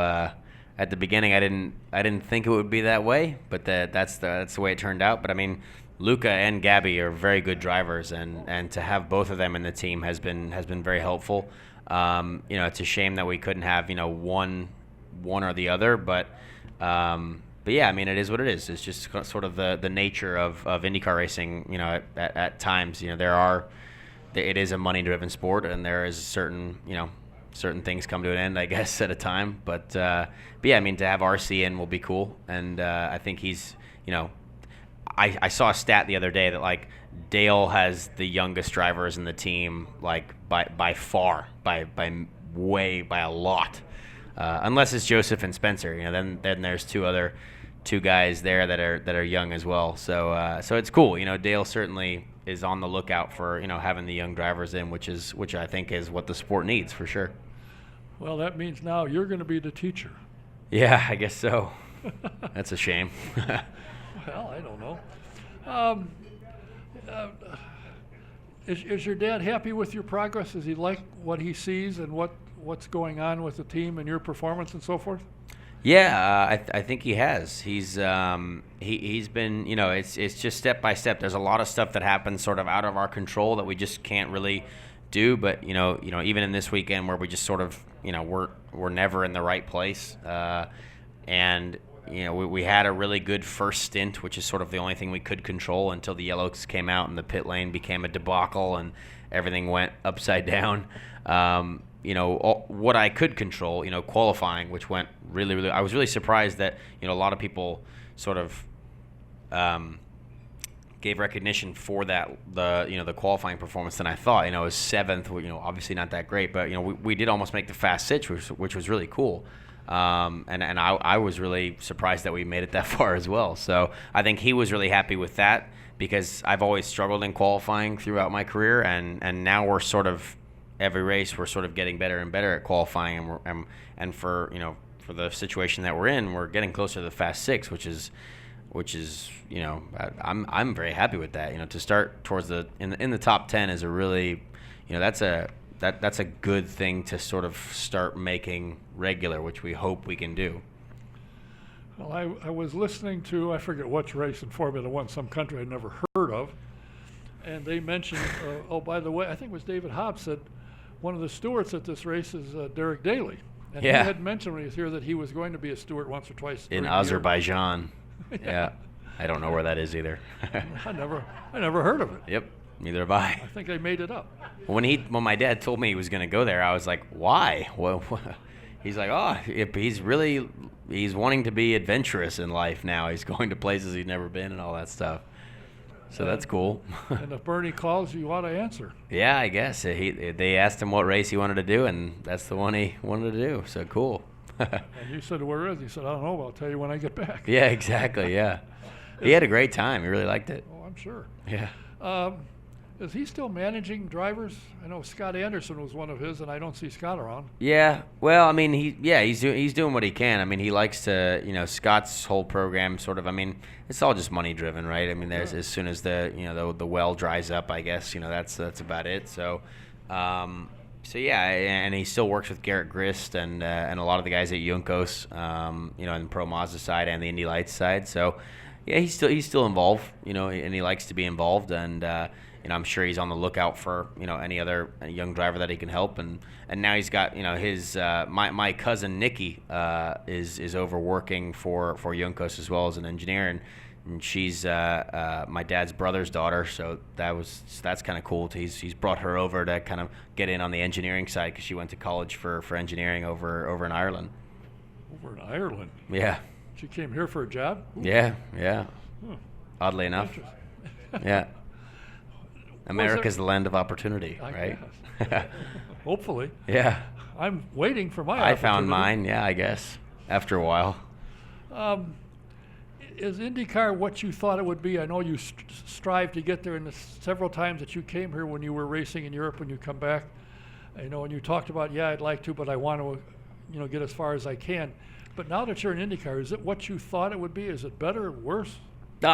at the beginning. I didn't think it would be that way, but that's the way it turned out. But I mean, Luca and Gabby are very good drivers, and to have both of them in the team has been very helpful. It's a shame that we couldn't have one or the other, but yeah, I mean, it is what it is. It's just sort of the nature of IndyCar racing. At times, it is a money-driven sport, and there is certain things come to an end, I guess, at a time. But yeah, I mean, to have RC in will be cool, and I think he's, I saw a stat the other day that like Dale has the youngest drivers in the team, like by far, by a lot. Unless it's Joseph and Spencer, then there's two guys there that are young as well. So it's cool. Dale certainly is on the lookout for having the young drivers in, which I think is what the sport needs for sure. Well, that means now you're going to be the teacher. Yeah, I guess so. That's a shame. Well, I don't know. Is your dad happy with your progress? Does he like what he sees and what's going on with the team and your performance and so forth? Yeah, I think he has. He's he's been, it's just step by step. There's a lot of stuff that happens sort of out of our control that we just can't really do. But even in this weekend where we just sort of we're never in the right place, and we had a really good first stint, which is sort of the only thing we could control until the yellows came out and the pit lane became a debacle and everything went upside down. What I could control, qualifying, which went really, really. I was really surprised that a lot of people sort of gave recognition for that the qualifying performance than I thought. It was 7th, obviously not that great, but we did almost make the fast six, which was really cool. And I was really surprised that we made it that far as well. So I think he was really happy with that because I've always struggled in qualifying throughout my career, and now we're sort of every race we're sort of getting better and better at qualifying, and for the situation that we're in, we're getting closer to the fast six, which is I'm very happy with that. To start towards in the top 10 is a really that's a good thing to sort of start making regular, which we hope we can do. Well, I was listening to, I forget which race in Formula One, some country I'd never heard of, and they mentioned, by the way, I think it was David Hobbs said one of the stewards at this race is Derek Daly. And Yeah. he had mentioned when he was here that he was going to be a steward once or twice. In during the year. Azerbaijan. Yeah. I don't know where that is either. I never heard of it. Yep. Neither have I. I think they made it up. When my dad told me he was going to go there, I was like, why? Well, he's like, he's wanting to be adventurous in life now. He's going to places he's never been and all that stuff. So that's cool. And if Bernie calls, you ought to answer. Yeah, I guess. They asked him what race he wanted to do, and that's the one he wanted to do. So cool. And you said, where is he? He said, I don't know, but I'll tell you when I get back. Yeah, exactly, yeah. He had a great time. He really liked it. Oh, I'm sure. Yeah. Is he still managing drivers? I know Scott Anderson was one of his, and I don't see Scott around. Yeah. Well, I mean, he's doing what he can. I mean, he likes to, Scott's whole program sort of. I mean, it's all just money driven, right? I mean, there's as soon as the well dries up, I guess, that's about it. So, yeah, and he still works with Garrett Grist and a lot of the guys at Juncos, on the Pro Mazda side and the Indy Lights side. So, yeah, he's still involved, and he likes to be involved, and I'm sure he's on the lookout for any other young driver that he can help, and now he's got his my cousin Nikki is over working for Juncos as well as an engineer, and she's my dad's brother's daughter, so that's kind of cool. He's brought her over to kind of get in on the engineering side because she went to college for engineering over in Ireland. Over in Ireland? Yeah. She came here for a job? Ooh. Yeah. Huh. Oddly enough. Interesting. Yeah. America's the land of opportunity, I right? guess. Hopefully. Yeah. I'm waiting for my I found opportunity. mine, yeah, I guess, after a while. Is IndyCar what you thought it would be? I know you strive to get there, and several times that you came here when you were racing in Europe, when you come back, you know, and you talked about, yeah, I'd like to, but I want to, you know, get as far as I can. But now that you're in IndyCar, is it what you thought it would be? Is it better or worse? No,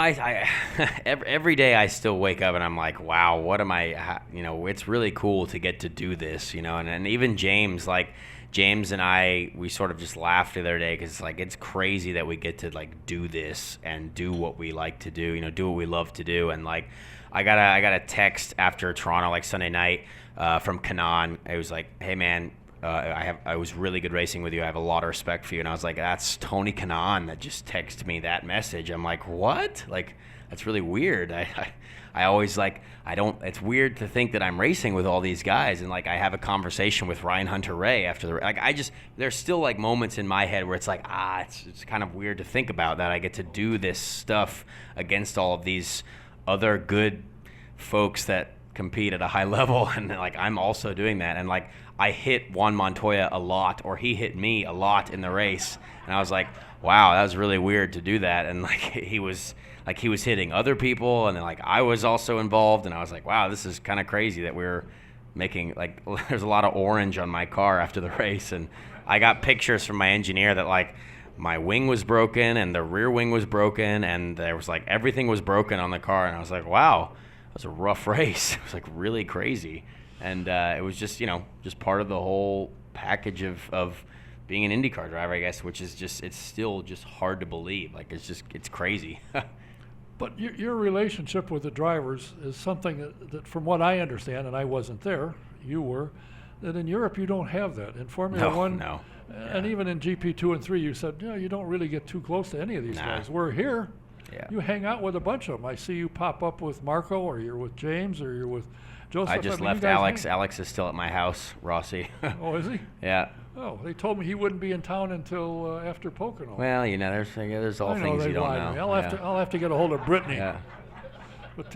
every day I still wake up and I'm like, wow, what am I, you know, it's really cool to get to do this, you know, and even James and I, we sort of just laughed the other day because, like, it's crazy that we get to, like, do this and do what we like to do, you know, do what we love to do. And, like, I got a text after Toronto, like, Sunday night from Conor. It was like, hey, man, I was really good racing with you. I have a lot of respect for you. And I was like, that's Tony Conor that just texted me that message. I'm like, what? Like, that's really weird. I always, like, it's weird to think that I'm racing with all these guys, and, like, I have a conversation with Ryan Hunter-Reay after there's still, like, moments in my head where it's like, it's kind of weird to think about that I get to do this stuff against all of these other good folks that compete at a high level, and, like, I'm also doing that, and, like, I hit Juan Montoya a lot, or he hit me a lot in the race, and I was like, wow, that was really weird to do that, and, like, he was hitting other people, and then, like, I was also involved, and I was like, wow, this is kind of crazy that we're making, like, there's a lot of orange on my car after the race, and I got pictures from my engineer that, like, my wing was broken and the rear wing was broken, and there was, like, everything was broken on the car, and I was like, wow, that was a rough race. It was, like, really crazy, and it was just, you know, just part of the whole package of being an IndyCar driver, I guess, which is just, it's still just hard to believe. Like, it's crazy. But your relationship with the drivers is something that, from what I understand, and I wasn't there, you were, that in Europe you don't have that. In Formula One, No. And even in GP2 and 3, you said, you don't really get too close to any of these guys. We're here. Yeah. You hang out with a bunch of them. I see you pop up with Marco, or you're with James, or you're with Joseph. I just left Alex. Alex is still at my house, Rossi. Oh, is he? Yeah. Oh, they told me he wouldn't be in town until after Pocono. Well, you know, there's all things you don't know. I'll have to get a hold of Brittany. Yeah.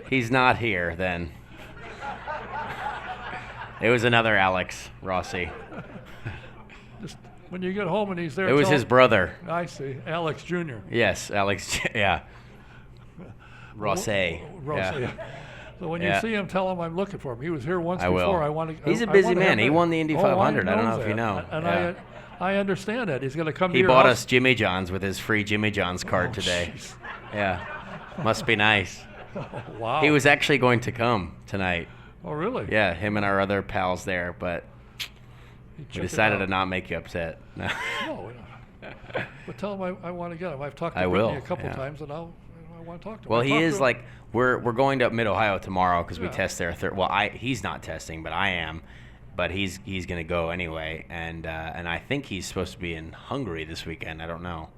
He's not here then. It was another Alex Rossi. Just when you get home and he's there. It was his brother. I see, Alex Jr. Yes, Alex. Yeah. Rossi. Yeah. So when you see him, tell him I'm looking for him. He was here once I will. before. He's a busy man. He won the Indy 500. I don't know if you know. And I understand that. He's going to come to He your bought house. us Jimmy John's with his free Jimmy John's card today. Geez. Yeah. Must be nice. Oh, wow. He was actually going to come tonight. Oh, really? Yeah, him and our other pals there, but we decided to not make you upset. No. No. But tell him I want to get him. I've talked to I Brittany will, a couple yeah. times, and I want to talk to him. Well, I he talked is to him. like we're going to Mid-Ohio tomorrow because we Yeah. test there. He's not testing, but I am. But he's going to go anyway, and I think he's supposed to be in Hungary this weekend. I don't know,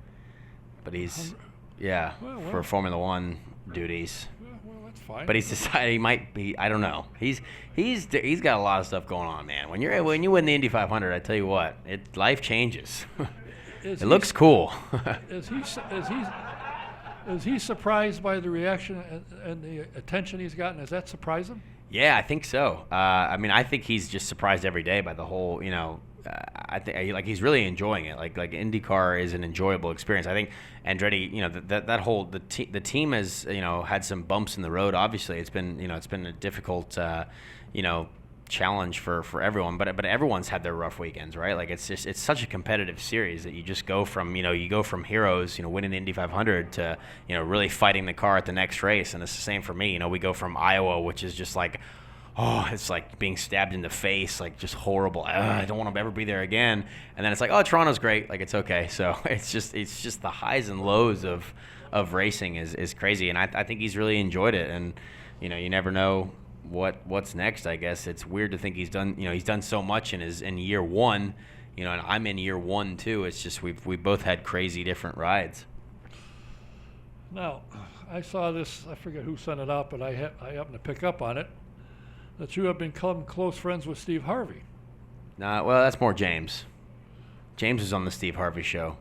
but he's Well. for Formula One duties. Well, that's fine. But he's decided he might be. I don't know. He's got a lot of stuff going on, man. When you win the Indy 500, I tell you what, life changes. It looks cool. Is he surprised by the reaction and the attention he's gotten? Does that surprise him? Yeah, I think so. I mean, I think he's just surprised every day by the whole, you know. I think like he's really enjoying it. Like IndyCar is an enjoyable experience. I think Andretti, you know, that whole the team has, you know, had some bumps in the road. Obviously, it's been a difficult, you know, challenge for everyone. But everyone's had their rough weekends, right? Like it's such a competitive series that you just go from heroes, you know, winning the Indy 500 to, you know, really fighting the car at the next race. And it's the same for me. You know, we go from Iowa, which is just like, oh, it's like being stabbed in the face, like just horrible. I don't want to ever be there again. And then it's like, oh, Toronto's great, like it's okay. So it's just the highs and lows of racing is crazy, and I think he's really enjoyed it. And you know, you never know what's next. I guess it's weird to think he's done so much in year one, you know, and I'm in year one too. It's just we both had crazy different rides. Now, I saw this. I forget who sent it out, but I happened to pick up on it. That you have become close friends with Steve Harvey. Well, that's more James. James was on the Steve Harvey show.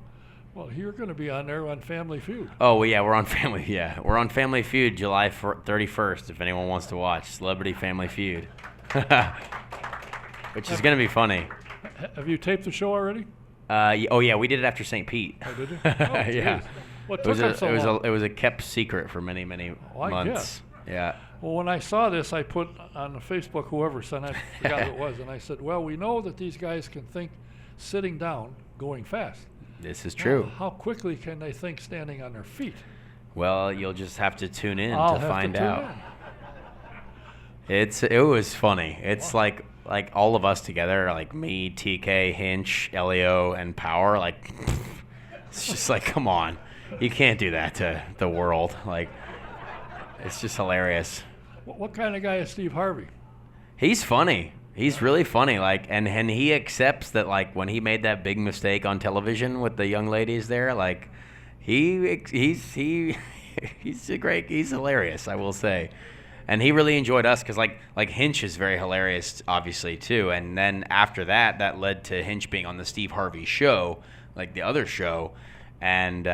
Well, you're going to be on there on Family Feud. Oh, well, yeah, we're on Family. Yeah, we're on Family Feud July 31st. If anyone wants to watch Celebrity Family Feud, which is going to be funny. Have you taped the show already? Oh yeah, we did it after St. Pete. Oh, did you? Yeah. What took them so long? It was a kept secret for many I months. guess. Yeah. Well, when I saw this, I put on the Facebook, whoever sent it, I forgot who it was, and I said, well, we know that these guys can think sitting down, going fast. This is true. How quickly can they think standing on their feet? Well, you'll just have to tune in I'll to have find to tune out. in. It was funny. It's like all of us together, like me, TK, Hinch, Elio, and Power. Like, it's just like, come on, you can't do that to the world. Like, it's just hilarious. What kind of guy is Steve Harvey? He's funny. He's really funny. Like, and he accepts that, like, when he made that big mistake on television with the young ladies there, like, he's hilarious, I will say. And he really enjoyed us because, like Hinch is very hilarious, obviously, too. And then after that led to Hinch being on the Steve Harvey show, like the other show. And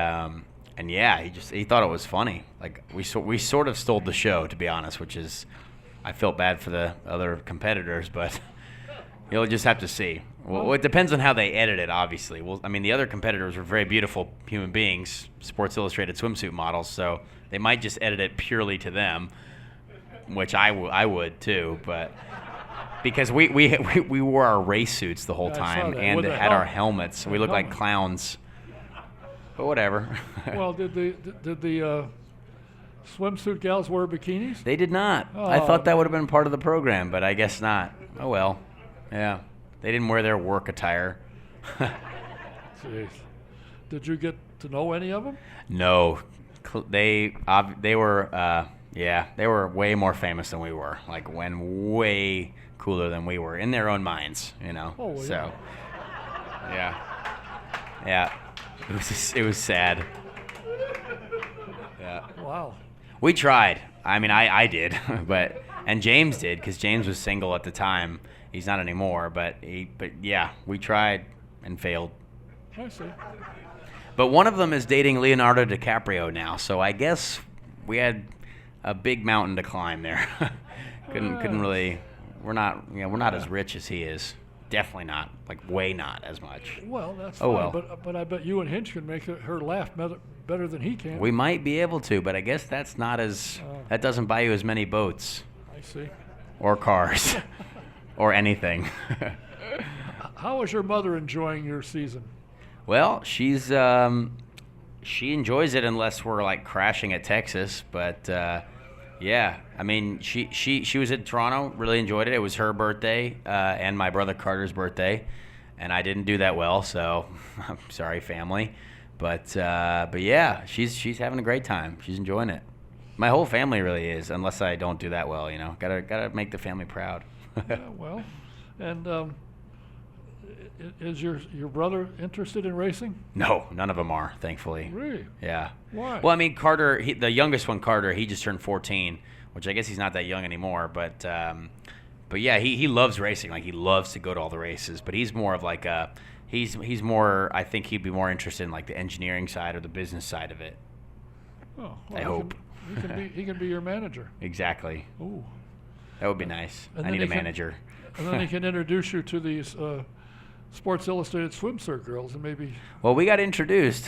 yeah, he thought it was funny. Like, we sort of stole the show, to be honest, which is, I felt bad for the other competitors, but you'll just have to see. Well, it depends on how they edit it, obviously. Well, I mean, the other competitors were very beautiful human beings, Sports Illustrated swimsuit models, so they might just edit it purely to them, which I would too, but because we wore our race suits the whole time and had our helmets, we looked like clowns. But whatever. Well, did the swimsuit gals wear bikinis? They did not. Oh, I thought that would have been part of the program, but I guess not. Oh well. Yeah. They didn't wear their work attire. Jeez. Did you get to know any of them? No. They were they were way more famous than we were. Like, way cooler than we were in their own minds, you know. Oh, yeah. So yeah. It was sad. Yeah. Wow. We tried. I mean, I did, and James did, because James was single at the time. He's not anymore, but yeah, we tried and failed. I see. But one of them is dating Leonardo DiCaprio now, so I guess we had a big mountain to climb there. couldn't really. We're not as rich as he is. Definitely not. Like, way not as much. Well, that's Oh, fine. well. But I bet you and Hinch can make her laugh better than he can. We might be able to, but I guess that's not as. That doesn't buy you as many boats I see. or cars or anything. How is your mother enjoying your season? Well, she enjoys it unless we're like crashing at Texas, but yeah, I mean, she was in Toronto, really enjoyed it. It was her birthday and my brother Carter's birthday, and I didn't do that well, so I'm sorry, family. But yeah, she's having a great time. She's enjoying it. My whole family really is, unless I don't do that well, you know. Gotta make the family proud. Yeah, well, and is your brother interested in racing? No, none of them are, thankfully. Really? Yeah. Why? Well, I mean, Carter, the youngest one, Carter, he just turned 14, which I guess he's not that young anymore. But yeah, he loves racing. Like, he loves to go to all the races. But he's more of like he's more. I think he'd be more interested in like the engineering side or the business side of it. Oh, well, I hope. He can be your manager. Exactly. Ooh. That would be nice. And I then need a he can- manager. And then he can introduce you to these Sports Illustrated swimsuit girls, and maybe. Well, we got introduced.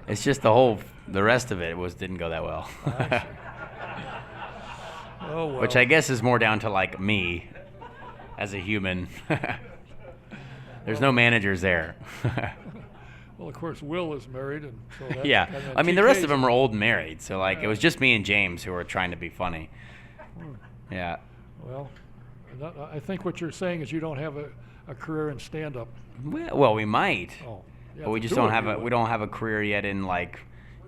It's just the rest of it didn't go that well. I see. Oh well. Which I guess is more down to like me as a human. There's no managers there. Well, of course, Will is married, and so that's Yeah. kinda I mean, the rest TK's of them are old and married, so like Yeah. it was just me and James who were trying to be funny. Yeah. Well, I think what you're saying is you don't have a career in stand-up. Well, we might. Oh, yeah, But we if just you don't do it, have you we would. don't have a career yet in like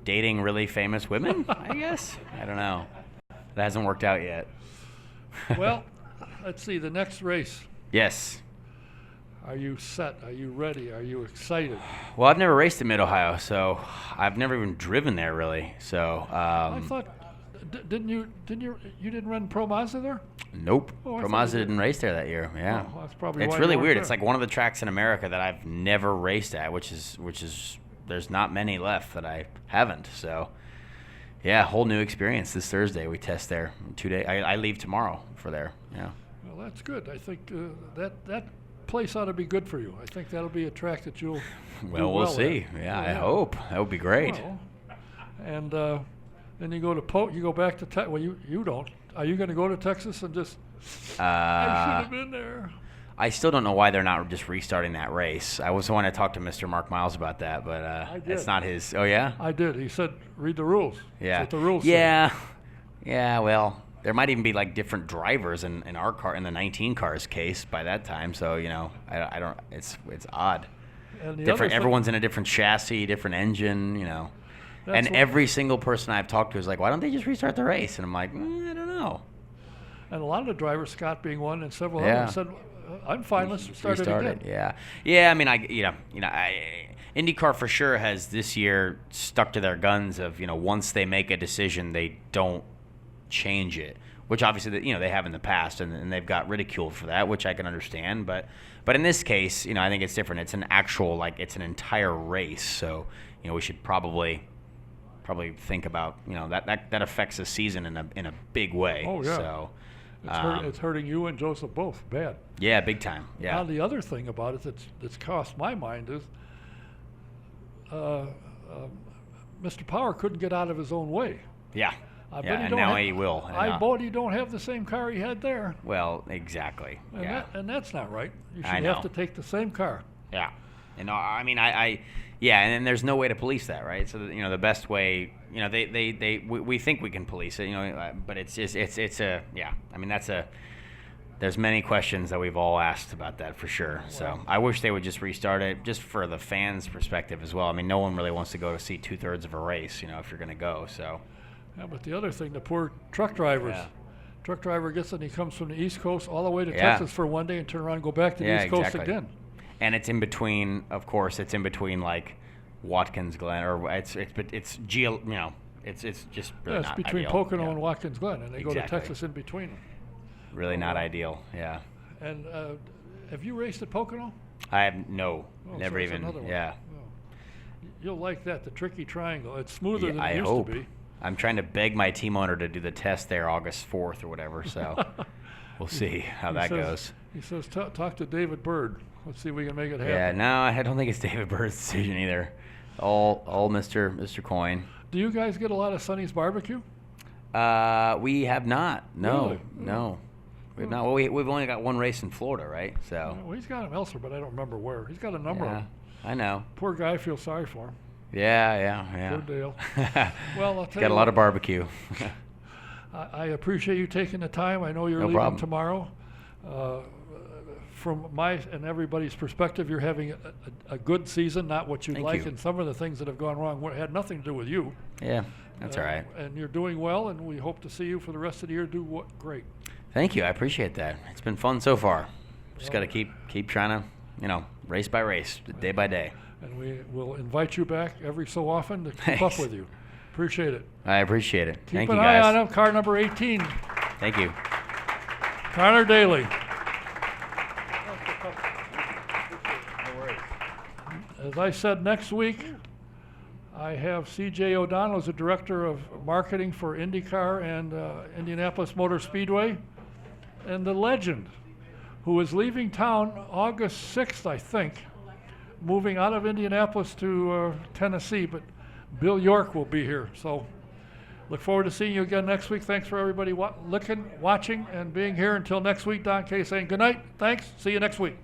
dating really famous women, I guess. I don't know. That hasn't worked out yet. Well, let's see. The next race. Yes. Are you set? Are you ready? Are you excited? Well, I've never raced in Mid-Ohio, so I've never even driven there really. So I thought, didn't you didn't run Pro Mazda there? nope. Oh, I Pro thought Mazda you did. didn't race there that year. Yeah. Oh, that's probably It's why you really weren't weird. there. It's like one of the tracks in America that I've never raced at, which is there's not many left that I haven't. So, yeah, whole new experience this Thursday. We test there in 2 days. I leave tomorrow for there. Yeah. Well, that's good. I think that place ought to be good for you. I think that'll be a track that you'll Well, we'll see. at. Yeah, I hope. That would be great. Well, and then you go back to well, you don't. Are you going to go to Texas and just? I should have been there. I still don't know why they're not just restarting that race. I was wanting to talk to Mr. Mark Miles about that, but it's not his. Oh yeah. I did. He said, "Read the rules." Yeah. That's what the rules Yeah. say. Yeah. Well, there might even be like different drivers in our car, in the 19 car's case by that time. So I don't. It's odd. And the Different. other Everyone's in a different chassis, different engine. That's And what- every single person I've talked to is like, why don't they just restart the race? And I'm like, I don't know. And a lot of the drivers, Scott being one, and several Yeah. others said, "I'm fine. Let's start it Restart again." it. Yeah. I mean, IndyCar for sure has this year stuck to their guns of once they make a decision, they don't change it. Which obviously they have in the past, and they've got ridiculed for that, which I can understand. But in this case, I think it's different. It's an actual it's an entire race. So we should probably think about that affects the season in a big way. Oh, yeah. So It's hurting you and Joseph both bad. yeah, big time. Yeah. Now the other thing about it that's crossed my mind is Mr. Power couldn't get out of his own way. Yeah. I bet Yeah, he and don't now have- he will. I bet he don't have the same car he had there. Well, exactly. And, Yeah. and that's not right. You I should know. have to take the same car. Yeah. And I mean, yeah, and then there's no way to police that, right? So, the best way, we think we can police it, but it's just, yeah. I mean, there's many questions that we've all asked about that for sure. So I wish they would just restart it just for the fans' perspective as well. I mean, no one really wants to go to see 2/3 of a race, if you're going to go, so. Yeah, but the other thing, the poor truck drivers. Yeah. Truck driver gets it, and he comes from the East Coast all the way to Yeah. Texas for one day and turn around and go back to the East Coast again. And it's in between, of course, like Watkins Glen, or it's just really It's not between ideal. Pocono Yeah. and Watkins Glen, and they go to Exactly. Texas in between them. Really not ideal. Yeah. And have you raced at Pocono? I have never Oh, so it's even. another one. Yeah. Oh. You'll like that, the tricky triangle. It's smoother than I it used hope. to be. I'm trying to beg my team owner to do the test there August 4th or whatever. So we'll see how that goes. He says, talk to David Bird. Let's see if we can make it happen. Yeah. No, I don't think it's David Bird's decision either. All Mr. Coyne. Do you guys get a lot of Sonny's barbecue? We have not. No. Really? No. We've not. Well, we've only got one race in Florida, right? So. Well, he's got them elsewhere, but I don't remember where. He's got a number of Yeah, them. I know. Poor guy, I feel sorry for him. Yeah. Poor Dale. Well, I'll tell Got you a lot what, of barbecue. I appreciate you taking the time. I know you're No leaving problem. tomorrow. From my and everybody's perspective, you're having a good season, not what you'd Thank like, you. and some of the things that have gone wrong had nothing to do with you. Yeah, that's all right. And you're doing well, and we hope to see you for the rest of the year do great. Thank you. I appreciate that. It's been fun so far. Just got to keep trying to, race by race, day by day. And we will invite you back every so often to keep Thanks. up with you. Appreciate it. I appreciate it. Keep Thank an you, eye on guys. him. Car number 18, Thank you. Conor Daly. As I said, next week I have C.J. O'Donnell as the Director of Marketing for IndyCar and Indianapolis Motor Speedway, and the legend, who is leaving town August 6th, I think, moving out of Indianapolis to Tennessee, but Bill York will be here. So look forward to seeing you again next week. Thanks for everybody watching and being here. Until next week, Don Kay saying good night. Thanks. See you next week.